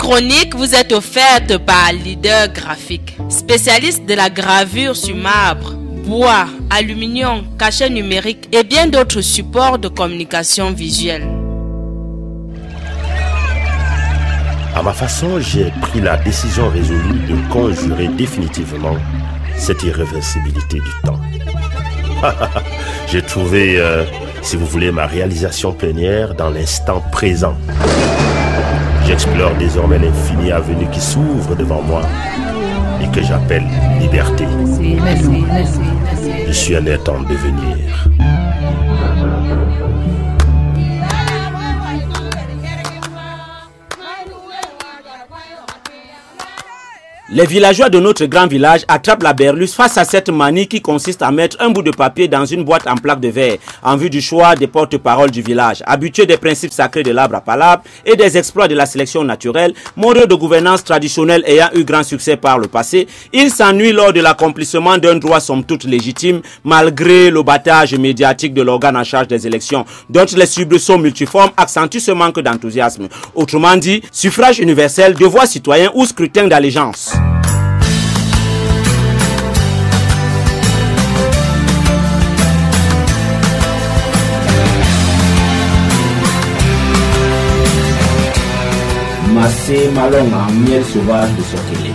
chronique vous est offerte par Leader Graphique, spécialiste de la gravure sur marbre, bois, aluminium, cachet numérique et bien d'autres supports de communication visuelle. À ma façon, j'ai pris la décision résolue de conjurer définitivement cette irréversibilité du temps. J'ai trouvé, si vous voulez, ma réalisation plénière dans l'instant présent. J'explore désormais l'infini avenue qui s'ouvre devant moi et que j'appelle liberté. Je suis un être en devenir. Les villageois de notre grand village attrapent la berlus face à cette manie qui consiste à mettre un bout de papier dans une boîte en plaque de verre en vue du choix des porte-paroles du village. Habitués des principes sacrés de l'arbre à palabre et des exploits de la sélection naturelle, modèle de gouvernance traditionnelle ayant eu grand succès par le passé, ils s'ennuient lors de l'accomplissement d'un droit somme toute légitime malgré le battage médiatique de l'organe en charge des élections, dont les soubresauts multiformes accentuent ce manque d'enthousiasme. Autrement dit, suffrage universel, devoir citoyen ou scrutin d'allégeance. Massé Malong en miel sauvage de Sokélé.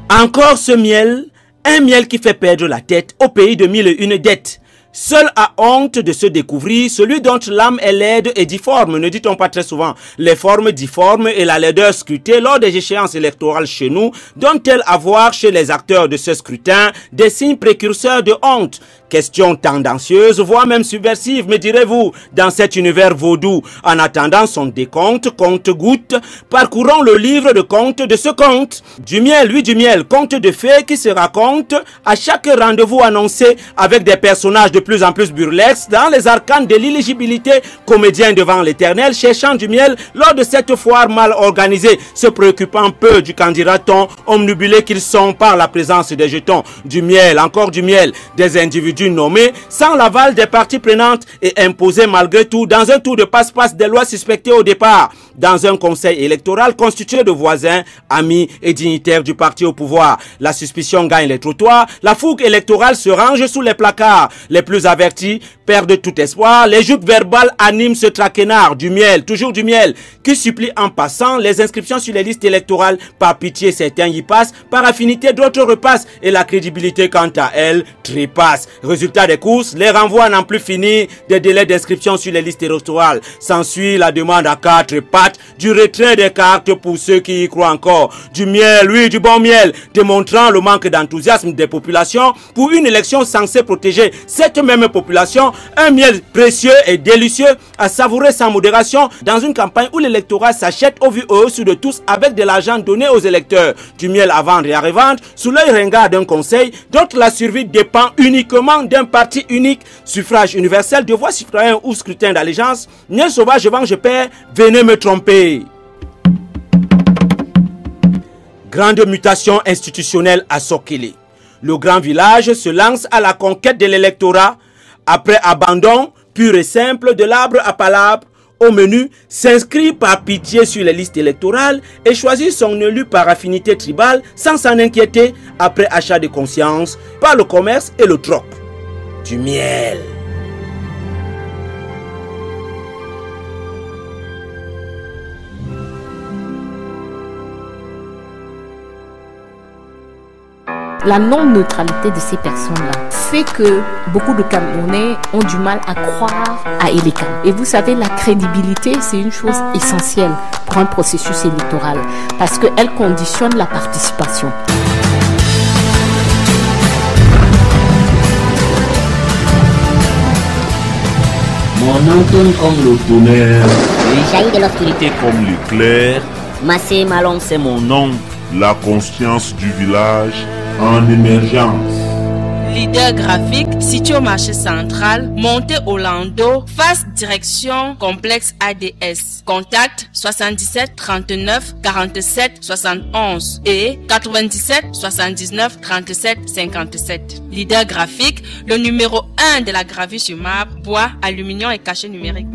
Encore ce miel, un miel qui fait perdre la tête au pays de mille et une dettes. Seul a honte de se découvrir celui dont l'âme est laide et difforme, ne dit-on pas très souvent. Les formes difformes et la laideur scrutée lors des échéances électorales chez nous donnent-elles à voir chez les acteurs de ce scrutin des signes précurseurs de honte? Question tendancieuse, voire même subversive, me direz-vous, dans cet univers vaudou. En attendant son décompte, compte-goutte, parcourons le livre de comptes de ce conte. Du miel, oui du miel, conte de fées qui se raconte à chaque rendez-vous annoncé avec des personnages de plus en plus burlesques dans les arcanes de l'illégibilité, comédiens devant l'éternel, cherchant du miel lors de cette foire mal organisée, se préoccupant peu du candidat-on, omnibulés qu'ils sont par la présence des jetons. Du miel, encore du miel, des individus nommés sans l'aval des parties prenantes et imposés malgré tout dans un tour de passe-passe des lois suspectées au départ, dans un conseil électoral constitué de voisins, amis et dignitaires du parti au pouvoir. La suspicion gagne les trottoirs, la fougue électorale se range sous les placards. Les plus avertis perdent tout espoir, les joutes verbales animent ce traquenard. Du miel, toujours du miel, qui supplie en passant les inscriptions sur les listes électorales. Par pitié, certains y passent, par affinité, d'autres repassent, et la crédibilité, quant à elle, trépasse. Résultat des courses, les renvois n'en plus fini des délais d'inscription sur les listes électorales. S'ensuit la demande à quatre pattes du retrait des cartes pour ceux qui y croient encore. Du miel, oui, du bon miel, démontrant le manque d'enthousiasme des populations pour une élection censée protéger cette même population. Un miel précieux et délicieux à savourer sans modération dans une campagne où l'électorat s'achète au vu et au su de tous avec de l'argent donné aux électeurs. Du miel à vendre et à revendre sous l'œil ringard d'un conseil dont la survie dépend uniquement d'un parti unique. Suffrage universel, devoir citoyen ou scrutin d'allégeance. Miel sauvage, je vends, je perds, venez me tromper. Grande mutation institutionnelle à Sokélé. Le grand village se lance à la conquête de l'électorat. Après abandon pur et simple de l'arbre à palabre, au menu, s'inscrit par pitié sur les listes électorales et choisir son élu par affinité tribale sans s'en inquiéter après achat de conscience par le commerce et le troc. Du miel. La non-neutralité de ces personnes-là fait que beaucoup de Camerounais ont du mal à croire à Eleka. Et vous savez, la crédibilité, c'est une chose essentielle pour un processus électoral parce qu'elle conditionne la participation. Mon Anton comme le tonnerre, le jaillit de l'obscurité comme l'éclair, Massé Malong c'est mon nom, la conscience du village en émergence. Leader Graphique, situé au marché central, montée au Lando, face direction complexe ADS. Contact 77 39 47 71 et 97 79 37 57. Leader Graphique, le numéro 1 de la gravure sur marbre, bois, aluminium et cachet numérique.